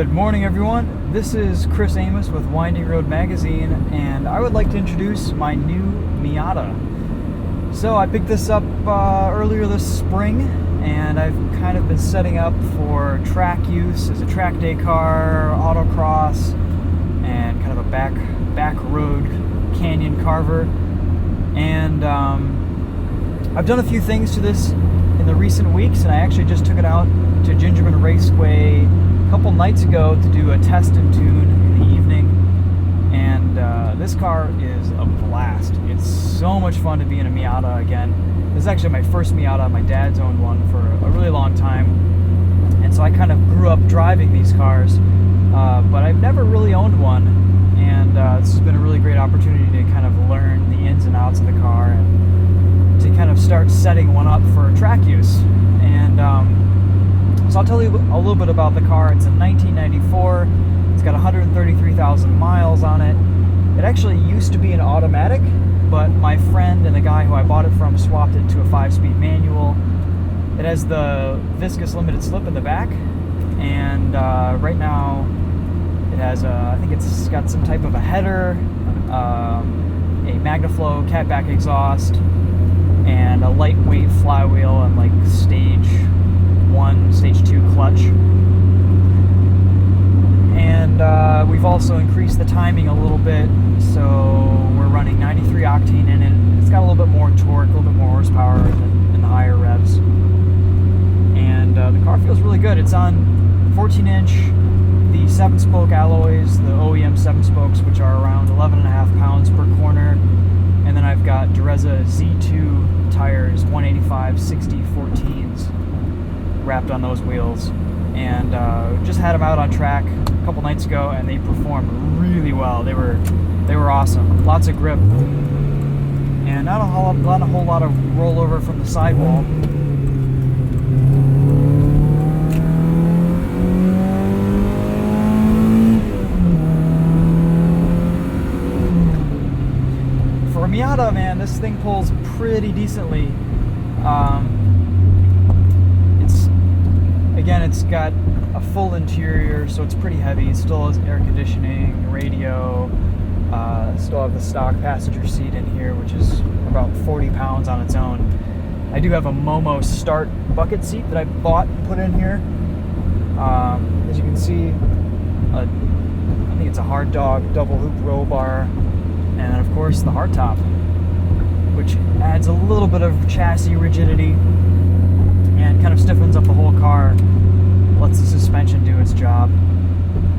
Good morning, everyone. This is Chris Amos with Winding Road Magazine, and I would like to introduce my new Miata. So I picked this up earlier this spring, and I've kind of been setting up for track use as a track day car, autocross, and kind of a back road canyon carver. And I've done a few things to this in the recent weeks, and I actually just took it out to Gingerman Raceway a couple nights ago to do a test and tune in the evening, and this car is a blast. It's so much fun to be in a Miata again. This is actually my first Miata. My dad's owned one for a really long time, and so I kind of grew up driving these cars, but I've never really owned one, and this has been a really great opportunity to kind of learn the ins and outs of the car and to kind of start setting one up for track use. And so I'll tell you a little bit about the car. It's a 1994. It's got 133,000 miles on it. It actually used to be an automatic, but my friend and the guy who I bought it from swapped it to a 5-speed manual. It has the viscous limited slip in the back, and right now it has I think it's got some type of a header, a Magnaflow Catback exhaust, and a lightweight flywheel and like stage 1, stage 2 clutch. And we've also increased the timing a little bit, so we're running 93 octane in it. It's got a little bit more torque, a little bit more horsepower in the higher revs. And the car feels really good. It's on 14-inch, the 7-spoke alloys, the OEM 7 spokes, which are around 11.5 pounds per corner. And then I've got Direzza Z2 tires, 185/60 14s, wrapped on those wheels. And just had them out on track a couple nights ago, and they performed really well. They were awesome. Lots of grip, and not a whole lot of rollover from the sidewall. For a Miata, man, this thing pulls pretty decently. It's got a full interior, so it's pretty heavy. It still has air conditioning, radio, still have the stock passenger seat in here, which is about 40 pounds on its own. I do have a Momo Start bucket seat that I bought and put in here. As you can see, I think it's a hard dog double hoop roll bar, and then of course the hardtop, which adds a little bit of chassis rigidity and kind of stiffens up the whole car. Lets the suspension do its job.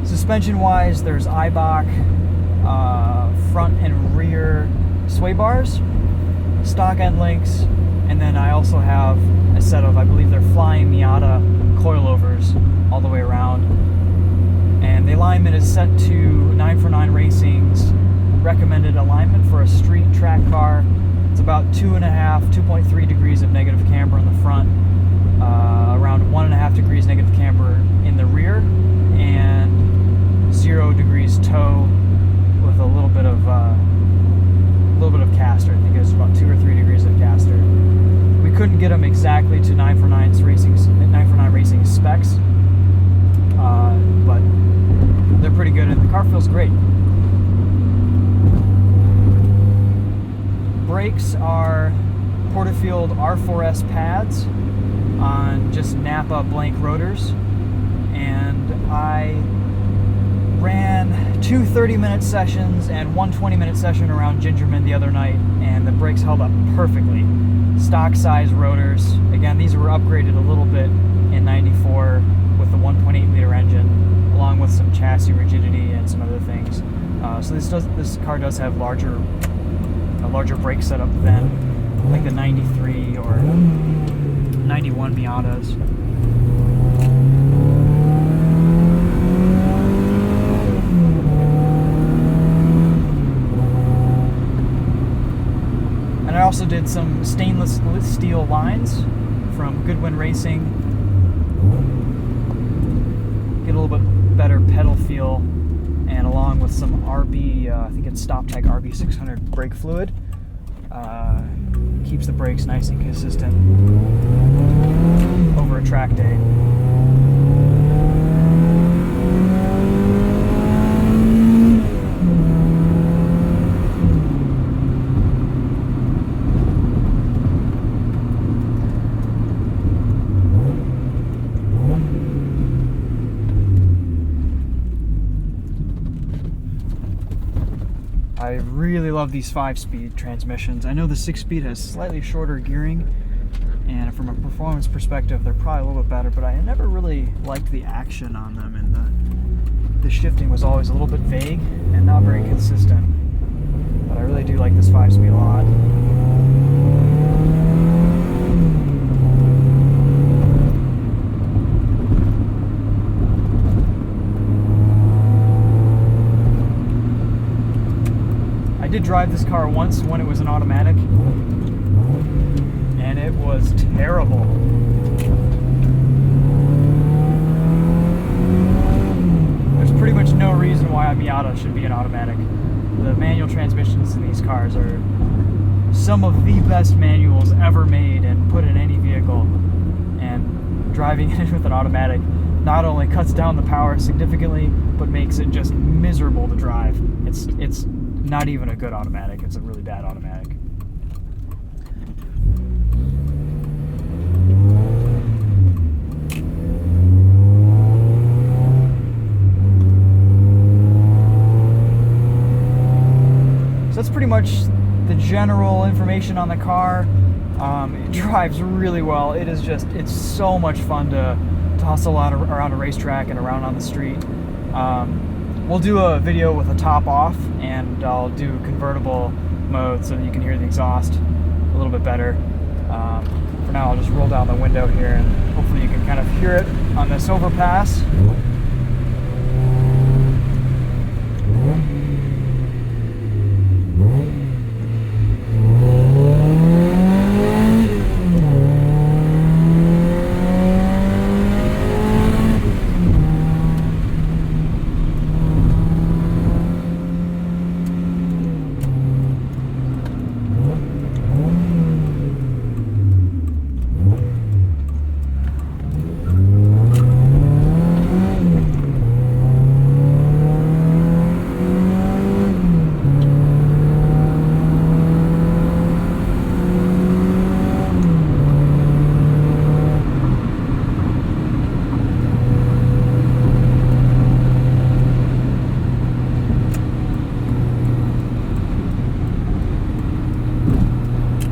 Suspension-wise, there's Eibach front and rear sway bars, stock end links, and then I also have a set of, I believe they're Flying Miata coilovers all the way around. And the alignment is set to 9for9 Racing's recommended alignment for a street track car. It's about 2.3 degrees of negative camber in the front, around 1.5 degrees negative camber in the rear, and 0 degrees toe with a little bit of caster. I think it was about 2 or 3 degrees of caster. We couldn't get them exactly to 9for9 Racing specs, but they're pretty good, and the car feels great. Brakes are Porterfield R4S pads on just Napa blank rotors, and I ran 2 30-minute sessions and 1 20-minute session around Gingerman the other night, and the brakes held up perfectly. Stock size rotors. Again, these were upgraded a little bit in 94 with the 1.8 liter engine, along with some chassis rigidity and some other things. So this car does have a larger brake setup than like the 93 or 91 Miatas. And I also did some stainless steel lines from Goodwin Racing. Get a little bit better pedal feel, and along with some RB, I think it's StopTech RB600 brake fluid. Keeps the brakes nice and consistent over a track day. I really love these 5-speed transmissions. I know the 6-speed has slightly shorter gearing, and from a performance perspective, they're probably a little bit better, but I never really liked the action on them, and the shifting was always a little bit vague and not very consistent. But I really do like this 5-speed a lot. I did drive this car once when it was an automatic, and it was terrible. There's pretty much no reason why a Miata should be an automatic. The manual transmissions in these cars are some of the best manuals ever made and put in any vehicle. And driving it with an automatic not only cuts down the power significantly, but makes it just miserable to drive. It's not even a good automatic. It's a really bad automatic. So that's pretty much the general information on the car. It drives really well. It's so much fun to hustle around a racetrack and around on the street. We'll do a video with a top off, and I'll do convertible mode so that you can hear the exhaust a little bit better. For now, I'll just roll down the window here, and hopefully you can kind of hear it on this overpass.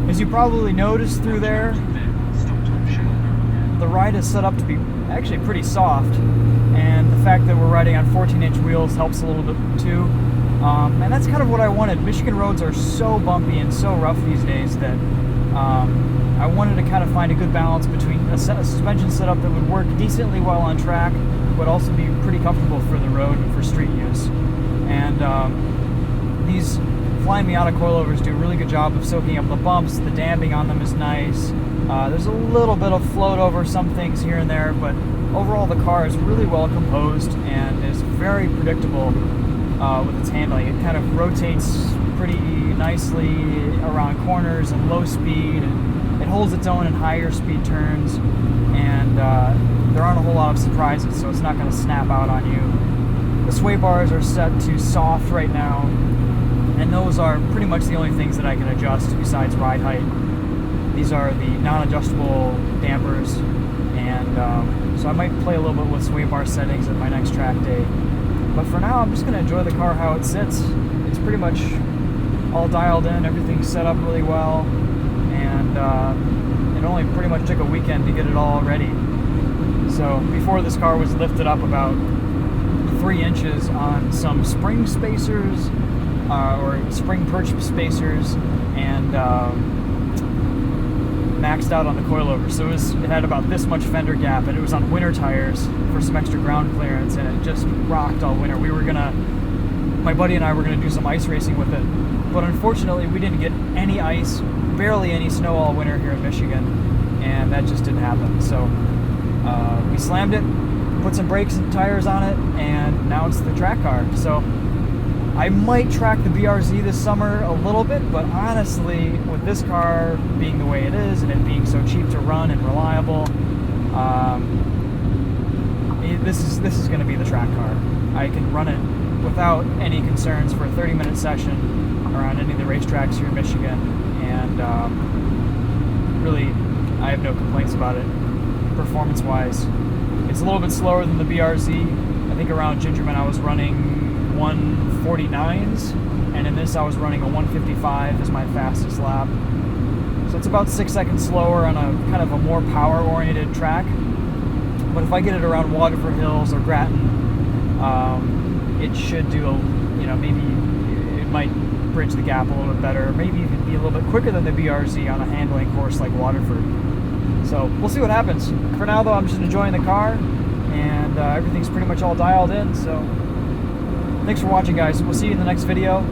As you probably noticed through there, the ride is set up to be actually pretty soft, and the fact that we're riding on 14-inch wheels helps a little bit too. And that's kind of what I wanted. Michigan roads are so bumpy and so rough these days that I wanted to kind of find a good balance between a suspension setup that would work decently while on track, but also be pretty comfortable for the road and for street use. And these Flying Miata coilovers do a really good job of soaking up the bumps. The damping on them is nice. There's a little bit of float over some things here and there, but overall the car is really well composed and is very predictable with its handling. It kind of rotates pretty nicely around corners and low speed, and it holds its own in higher speed turns, and there aren't a whole lot of surprises, so it's not going to snap out on you. The sway bars are set to soft right now, and those are pretty much the only things that I can adjust besides ride height. These are the non-adjustable dampers, and so I might play a little bit with sway bar settings at my next track day. But for now, I'm just going to enjoy the car how it sits. It's pretty much all dialed in, everything's set up really well, and it only pretty much took a weekend to get it all ready. So before this car was lifted up about 3 inches on some spring spacers, or spring perch spacers, and maxed out on the coilover. So it had about this much fender gap, and it was on winter tires for some extra ground clearance, and it just rocked all winter. My buddy and I were gonna do some ice racing with it, but unfortunately we didn't get any ice, barely any snow all winter here in Michigan, and that just didn't happen. So we slammed it, put some brakes and tires on it, and now it's the track car. So I might track the BRZ this summer a little bit, but honestly, with this car being the way it is and it being so cheap to run and reliable, this is going to be the track car. I can run it without any concerns for a 30-minute session around any of the racetracks here in Michigan, and really, I have no complaints about it performance-wise. It's a little bit slower than the BRZ. I think around Gingerman I was running 149s, and in this I was running a 155 as my fastest lap. So it's about 6 seconds slower on a kind of a more power-oriented track. But if I get it around Waterford Hills or Grattan, it should do, maybe it might bridge the gap a little bit better, maybe even be a little bit quicker than the BRZ on a handling course like Waterford. So we'll see what happens. For now though, I'm just enjoying the car, and everything's pretty much all dialed in. So thanks for watching, guys. We'll see you in the next video.